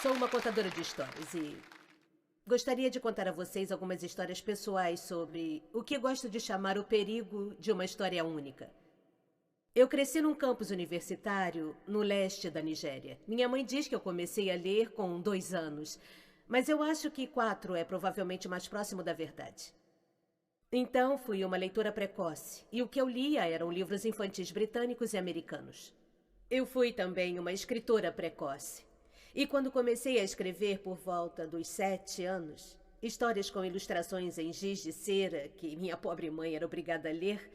Sou uma contadora de histórias e gostaria de contar a vocês algumas histórias pessoais sobre o que gosto de chamar o perigo de uma história única. Eu cresci num campus universitário no leste da Nigéria. Minha mãe diz que eu comecei a ler com 2 anos, mas eu acho que 4 é provavelmente mais próximo da verdade. Então, fui uma leitora precoce, e o que eu lia eram livros infantis britânicos e americanos. Eu fui também uma escritora precoce. E quando comecei a escrever por volta dos 7 anos, histórias com ilustrações em giz de cera, que minha pobre mãe era obrigada a ler,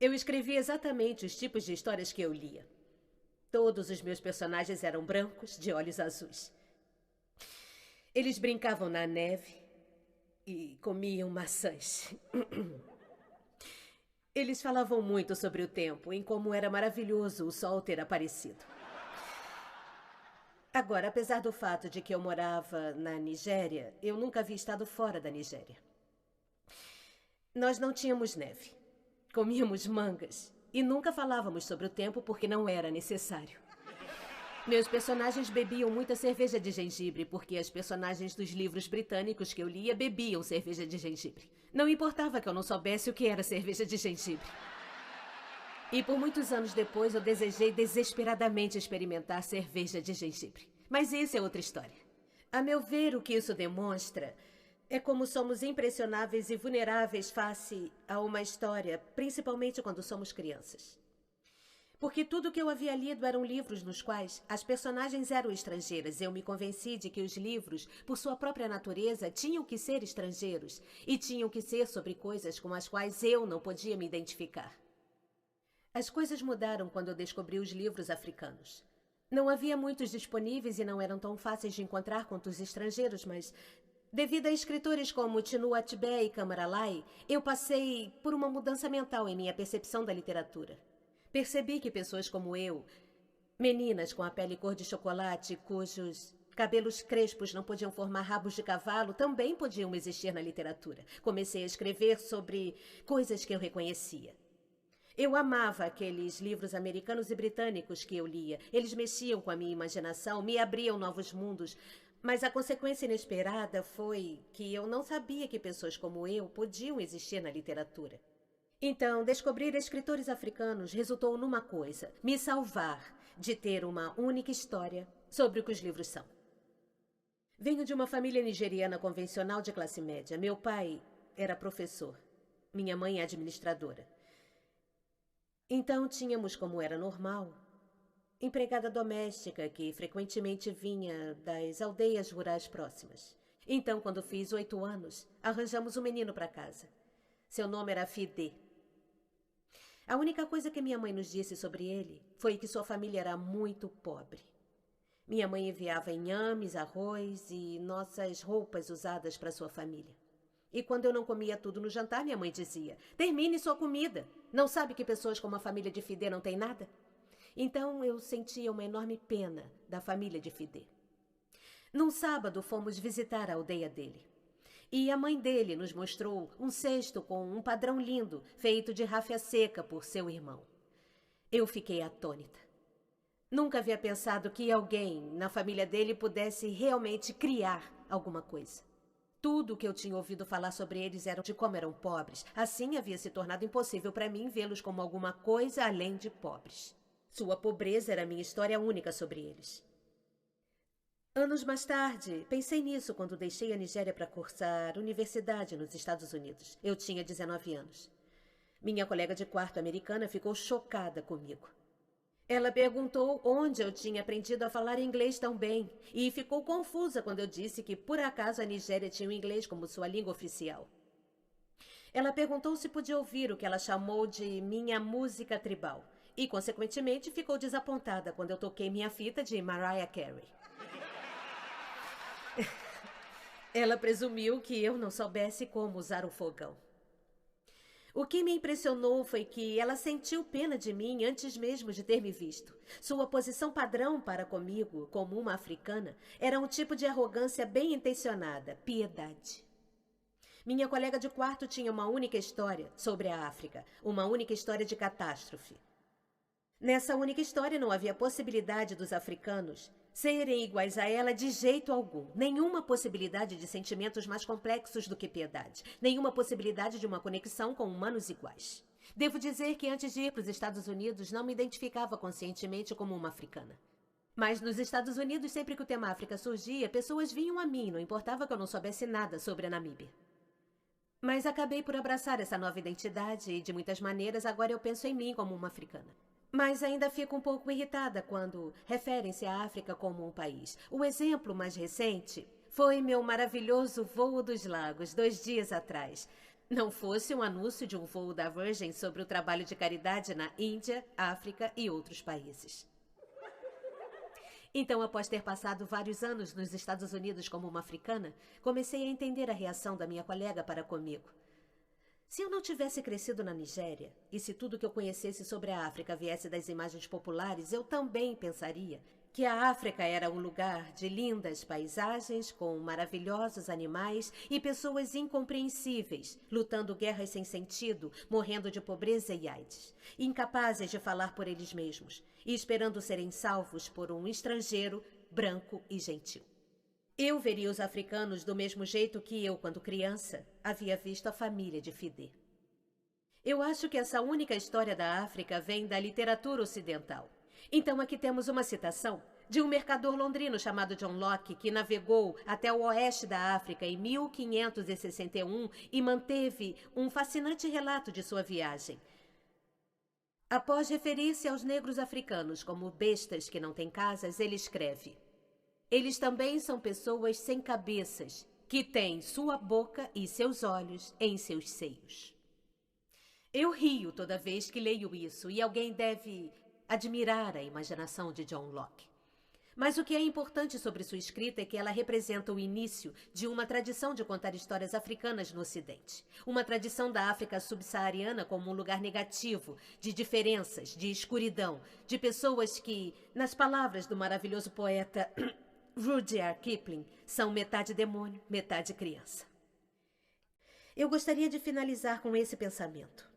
eu escrevi exatamente os tipos de histórias que eu lia. Todos os meus personagens eram brancos, de olhos azuis. Eles brincavam na neve e comiam maçãs. Eles falavam muito sobre o tempo, em como era maravilhoso o sol ter aparecido. Agora, apesar do fato de que eu morava na Nigéria, eu nunca havia estado fora da Nigéria. Nós não tínhamos neve. Comíamos mangas e nunca falávamos sobre o tempo porque não era necessário. Meus personagens bebiam muita cerveja de gengibre porque as personagens dos livros britânicos que eu lia bebiam cerveja de gengibre. Não importava que eu não soubesse o que era cerveja de gengibre. E por muitos anos depois eu desejei desesperadamente experimentar cerveja de gengibre. Mas isso é outra história. A meu ver, o que isso demonstra é como somos impressionáveis e vulneráveis face a uma história, principalmente quando somos crianças. Porque tudo o que eu havia lido eram livros nos quais as personagens eram estrangeiras. Eu me convenci de que os livros, por sua própria natureza, tinham que ser estrangeiros e tinham que ser sobre coisas com as quais eu não podia me identificar. As coisas mudaram quando eu descobri os livros africanos. Não havia muitos disponíveis e não eram tão fáceis de encontrar quanto os estrangeiros, mas devido a escritores como Chinua Achebe e Kamara Lai, eu passei por uma mudança mental em minha percepção da literatura. Percebi que pessoas como eu, meninas com a pele cor de chocolate, cujos cabelos crespos não podiam formar rabos de cavalo, também podiam existir na literatura. Comecei a escrever sobre coisas que eu reconhecia. Eu amava aqueles livros americanos e britânicos que eu lia. Eles mexiam com a minha imaginação, me abriam novos mundos. Mas a consequência inesperada foi que eu não sabia que pessoas como eu podiam existir na literatura. Então, descobrir escritores africanos resultou numa coisa: me salvar de ter uma única história sobre o que os livros são. Venho de uma família nigeriana convencional de classe média. Meu pai era professor, minha mãe é administradora. Então, tínhamos, como era normal, empregada doméstica que frequentemente vinha das aldeias rurais próximas. Então, quando fiz 8 anos, arranjamos um menino para casa. Seu nome era Fide. A única coisa que minha mãe nos disse sobre ele foi que sua família era muito pobre. Minha mãe enviava inhames, arroz e nossas roupas usadas para sua família. E quando eu não comia tudo no jantar, minha mãe dizia: termine sua comida. Não sabe que pessoas como a família de Fide não têm nada? Então eu sentia uma enorme pena da família de Fide. Num sábado, fomos visitar a aldeia dele. E a mãe dele nos mostrou um cesto com um padrão lindo, feito de ráfia seca por seu irmão. Eu fiquei atônita. Nunca havia pensado que alguém na família dele pudesse realmente criar alguma coisa. Tudo o que eu tinha ouvido falar sobre eles era de como eram pobres. Assim havia se tornado impossível para mim vê-los como alguma coisa além de pobres. Sua pobreza era minha história única sobre eles. Anos mais tarde, pensei nisso quando deixei a Nigéria para cursar universidade nos Estados Unidos. Eu tinha 19 anos. Minha colega de quarto americana ficou chocada comigo. Ela perguntou onde eu tinha aprendido a falar inglês tão bem e ficou confusa quando eu disse que, por acaso, a Nigéria tinha o inglês como sua língua oficial. Ela perguntou se podia ouvir o que ela chamou de minha música tribal e, consequentemente, ficou desapontada quando eu toquei minha fita de Mariah Carey. Ela presumiu que eu não soubesse como usar o fogão. O que me impressionou foi que ela sentiu pena de mim antes mesmo de ter me visto. Sua posição padrão para comigo, como uma africana, era um tipo de arrogância bem intencionada, piedade. Minha colega de quarto tinha uma única história sobre a África, uma única história de catástrofe. Nessa única história não havia possibilidade dos africanos serem iguais a ela de jeito algum. Nenhuma possibilidade de sentimentos mais complexos do que piedade. Nenhuma possibilidade de uma conexão com humanos iguais. Devo dizer que antes de ir para os Estados Unidos, não me identificava conscientemente como uma africana. Mas nos Estados Unidos, sempre que o tema África surgia, pessoas vinham a mim, não importava que eu não soubesse nada sobre a Namíbia. Mas acabei por abraçar essa nova identidade e, de muitas maneiras, agora eu penso em mim como uma africana. Mas ainda fico um pouco irritada quando referem-se à África como um país. O exemplo mais recente foi meu maravilhoso voo dos lagos, 2 dias atrás. Não fosse um anúncio de um voo da Virgin sobre o trabalho de caridade na Índia, África e outros países. Então, após ter passado vários anos nos Estados Unidos como uma africana, comecei a entender a reação da minha colega para comigo. Se eu não tivesse crescido na Nigéria, e se tudo que eu conhecesse sobre a África viesse das imagens populares, eu também pensaria que a África era um lugar de lindas paisagens, com maravilhosos animais e pessoas incompreensíveis, lutando guerras sem sentido, morrendo de pobreza e AIDS, incapazes de falar por eles mesmos e esperando serem salvos por um estrangeiro, branco e gentil. Eu veria os africanos do mesmo jeito que eu, quando criança, havia visto a família de Fidé. Eu acho que essa única história da África vem da literatura ocidental. Então aqui temos uma citação de um mercador londrino chamado John Locke, que navegou até o oeste da África em 1561 e manteve um fascinante relato de sua viagem. Após referir-se aos negros africanos como bestas que não têm casas, ele escreve: eles também são pessoas sem cabeças, que têm sua boca e seus olhos em seus seios. Eu rio toda vez que leio isso, e alguém deve admirar a imaginação de John Locke. Mas o que é importante sobre sua escrita é que ela representa o início de uma tradição de contar histórias africanas no Ocidente. Uma tradição da África subsaariana como um lugar negativo, de diferenças, de escuridão, de pessoas que, nas palavras do maravilhoso poeta Rudyard Kipling, são metade demônio, metade criança. Eu gostaria de finalizar com esse pensamento.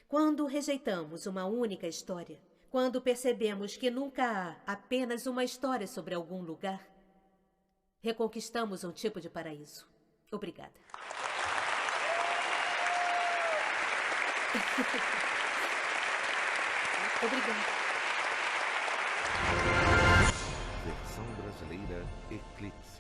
Quando rejeitamos uma única história, quando percebemos que nunca há apenas uma história sobre algum lugar, reconquistamos um tipo de paraíso. Obrigada. Obrigada. Versão brasileira Eclipse.